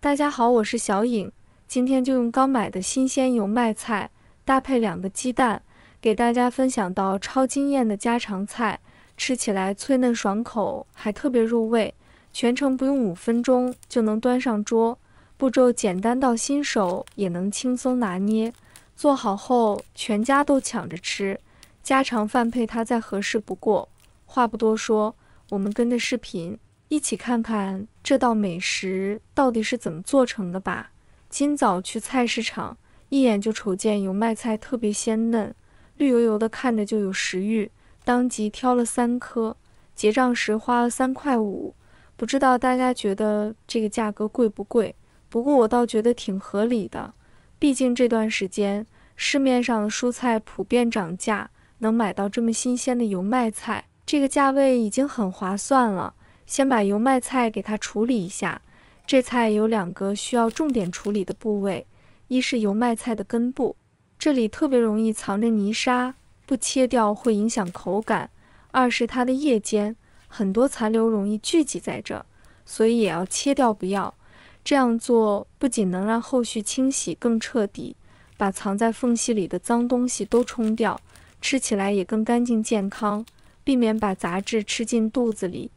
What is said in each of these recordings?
大家好，我是小颖，今天就用刚买的新鲜油麦菜搭配2个鸡蛋，给大家分享道超惊艳的家常菜，吃起来脆嫩爽口，还特别入味，全程不用5分钟就能端上桌，步骤简单到新手也能轻松拿捏，做好后全家都抢着吃，家常饭配它再合适不过。话不多说，我们跟着视频一起看看这道美食到底是怎么做成的吧。今早去菜市场，一眼就瞅见油麦菜特别鲜嫩，绿油油的，看着就有食欲，当即挑了3颗，结账时花了3.5块。不知道大家觉得这个价格贵不贵？不过我倒觉得挺合理的，毕竟这段时间市面上的蔬菜普遍涨价，能买到这么新鲜的油麦菜，这个价位已经很划算了。先把油麦菜给它处理一下，这菜有2个需要重点处理的部位，一是油麦菜的根部，这里特别容易藏着泥沙，不切掉会影响口感；二是它的叶尖，很多残留容易聚集在这，所以也要切掉不要。这样做不仅能让后续清洗更彻底，把藏在缝隙里的脏东西都冲掉，吃起来也更干净健康，避免把杂质吃进肚子里。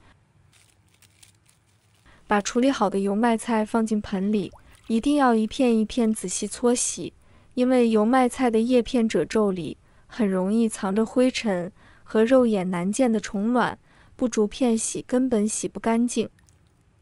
把处理好的油麦菜放进盆里，一定要一片一片仔细搓洗，因为油麦菜的叶片褶皱里很容易藏着灰尘和肉眼难见的虫卵，不逐片洗根本洗不干净。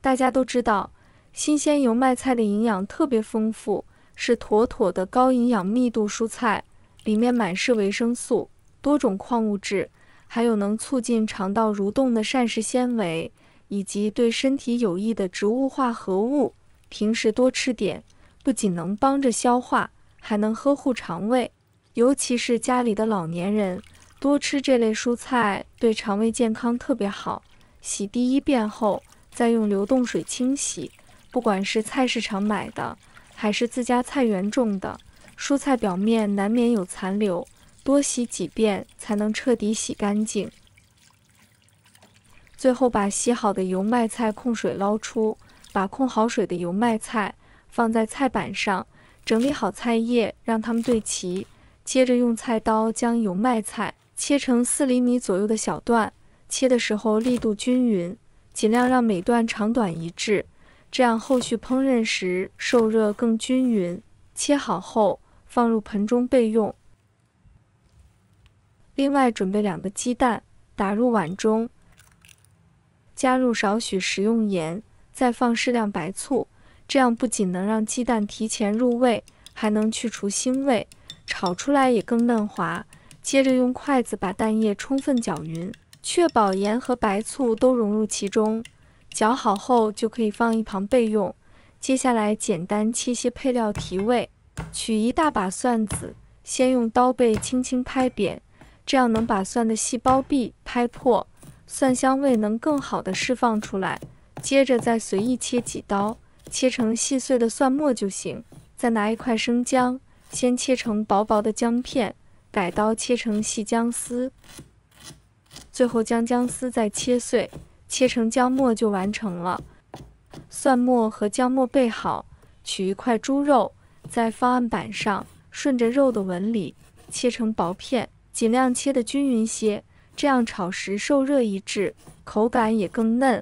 大家都知道，新鲜油麦菜的营养特别丰富，是妥妥的高营养密度蔬菜，里面满是维生素、多种矿物质，还有能促进肠道蠕动的膳食纤维，以及对身体有益的植物化合物。平时多吃点，不仅能帮着消化，还能呵护肠胃。尤其是家里的老年人，多吃这类蔬菜对肠胃健康特别好。洗第1遍后，再用流动水清洗。不管是菜市场买的，还是自家菜园种的，蔬菜表面难免有残留，多洗几遍才能彻底洗干净。最后把洗好的油麦菜控水捞出，把控好水的油麦菜放在菜板上，整理好菜叶，让它们对齐。接着用菜刀将油麦菜切成4厘米左右的小段，切的时候力度均匀，尽量让每段长短一致，这样后续烹饪时受热更均匀。切好后放入盆中备用。另外准备2个鸡蛋，打入碗中，加入少许食用盐，再放适量白醋，这样不仅能让鸡蛋提前入味，还能去除腥味，炒出来也更嫩滑。接着用筷子把蛋液充分搅匀，确保盐和白醋都融入其中。搅好后就可以放一旁备用。接下来简单切些配料提味，取1大把蒜子，先用刀背轻轻拍扁，这样能把蒜的细胞壁拍破，蒜香味能更好的释放出来。接着再随意切几刀，切成细碎的蒜末就行。再拿1块生姜，先切成薄薄的姜片，改刀切成细姜丝，最后将姜丝再切碎，切成姜末就完成了。蒜末和姜末备好，取1块猪肉，在方案板上顺着肉的纹理切成薄片，尽量切得均匀些，这样炒时受热一致，口感也更嫩。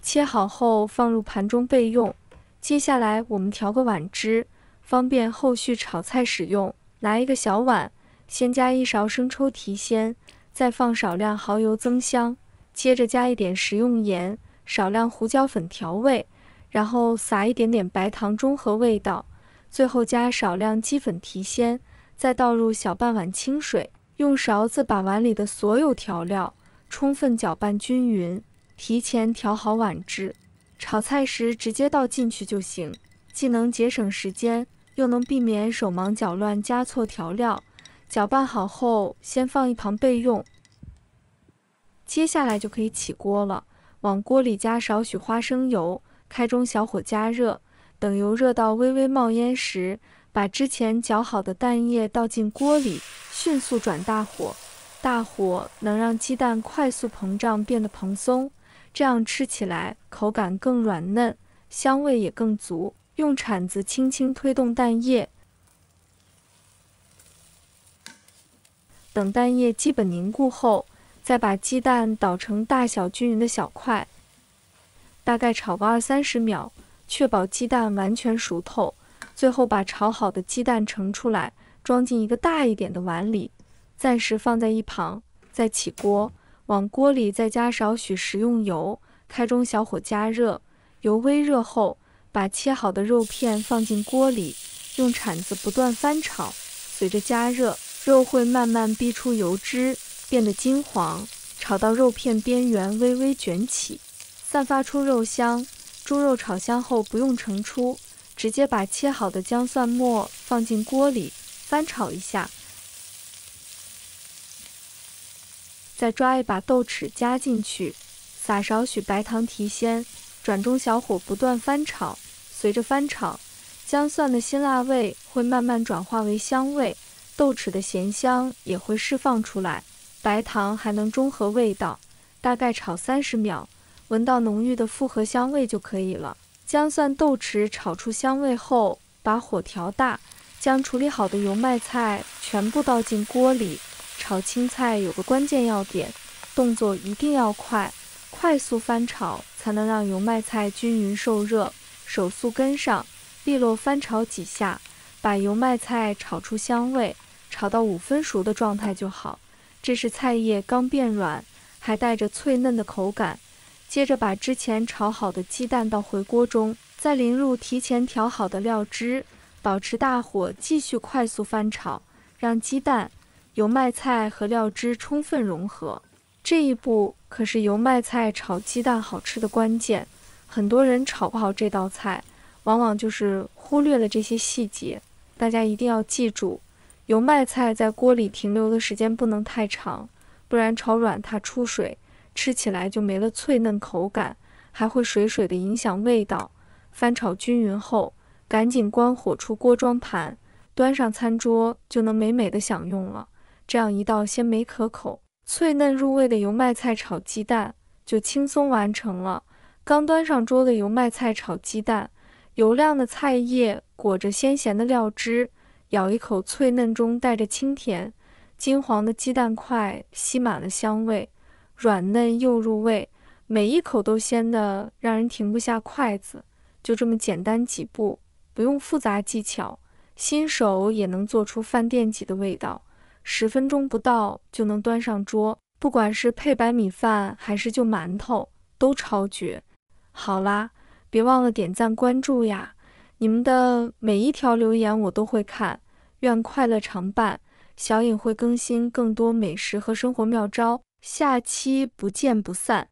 切好后放入盘中备用。接下来我们调个碗汁，方便后续炒菜使用。拿1个小碗，先加1勺生抽提鲜，再放少量蚝油增香，接着加一点食用盐，少量胡椒粉调味，然后撒一点点白糖中和味道，最后加少量鸡粉提鲜，再倒入小半碗清水，用勺子把碗里的所有调料充分搅拌均匀，提前调好碗汁，炒菜时直接倒进去就行，既能节省时间，又能避免手忙脚乱加错调料。搅拌好后先放一旁备用。接下来就可以起锅了，往锅里加少许花生油，开中小火加热，等油热到微微冒烟时，把之前搅好的蛋液倒进锅里，迅速转大火，大火能让鸡蛋快速膨胀变得蓬松，这样吃起来口感更软嫩，香味也更足。用铲子轻轻推动蛋液，等蛋液基本凝固后，再把鸡蛋捣成大小均匀的小块，大概炒个20-30秒，确保鸡蛋完全熟透。最后把炒好的鸡蛋盛出来，装进一个大一点的碗里，暂时放在一旁。再起锅，往锅里再加少许食用油，开中小火加热。油微热后，把切好的肉片放进锅里，用铲子不断翻炒。随着加热，肉会慢慢逼出油脂，变得金黄，炒到肉片边缘微微卷起，散发出肉香。猪肉炒香后不用盛出，直接把切好的姜蒜末放进锅里，翻炒一下。再抓一把豆豉加进去，撒少许白糖提鲜，转中小火不断翻炒。随着翻炒，姜蒜的辛辣味会慢慢转化为香味，豆豉的咸香也会释放出来，白糖还能中和味道。大概炒30秒，闻到浓郁的复合香味就可以了。姜蒜豆豉炒出香味后，把火调大，将处理好的油麦菜全部倒进锅里。炒青菜有个关键要点，动作一定要快，快速翻炒才能让油麦菜均匀受热。手速跟上，利落翻炒几下，把油麦菜炒出香味，炒到5分熟的状态就好。这时菜叶刚变软，还带着脆嫩的口感。接着把之前炒好的鸡蛋倒回锅中，再淋入提前调好的料汁，保持大火继续快速翻炒，让鸡蛋、油麦菜和料汁充分融合。这一步可是油麦菜炒鸡蛋好吃的关键。很多人炒不好这道菜，往往就是忽略了这些细节。大家一定要记住，油麦菜在锅里停留的时间不能太长，不然炒软它出水，吃起来就没了脆嫩口感，还会水水的影响味道。翻炒均匀后，赶紧关火出锅装盘，端上餐桌就能美美的享用了。这样一道鲜美可口、脆嫩入味的油麦菜炒鸡蛋就轻松完成了。刚端上桌的油麦菜炒鸡蛋，油亮的菜叶裹着鲜咸的料汁，咬一口脆嫩中带着清甜，金黄的鸡蛋块吸满了香味，软嫩又入味，每一口都鲜的让人停不下筷子。就这么简单几步，不用复杂技巧，新手也能做出饭店级的味道，10分钟不到就能端上桌，不管是配白米饭还是就馒头，都超绝。好啦，别忘了点赞关注呀，你们的每一条留言我都会看。愿快乐常伴，小颖会更新更多美食和生活妙招，下期不见不散。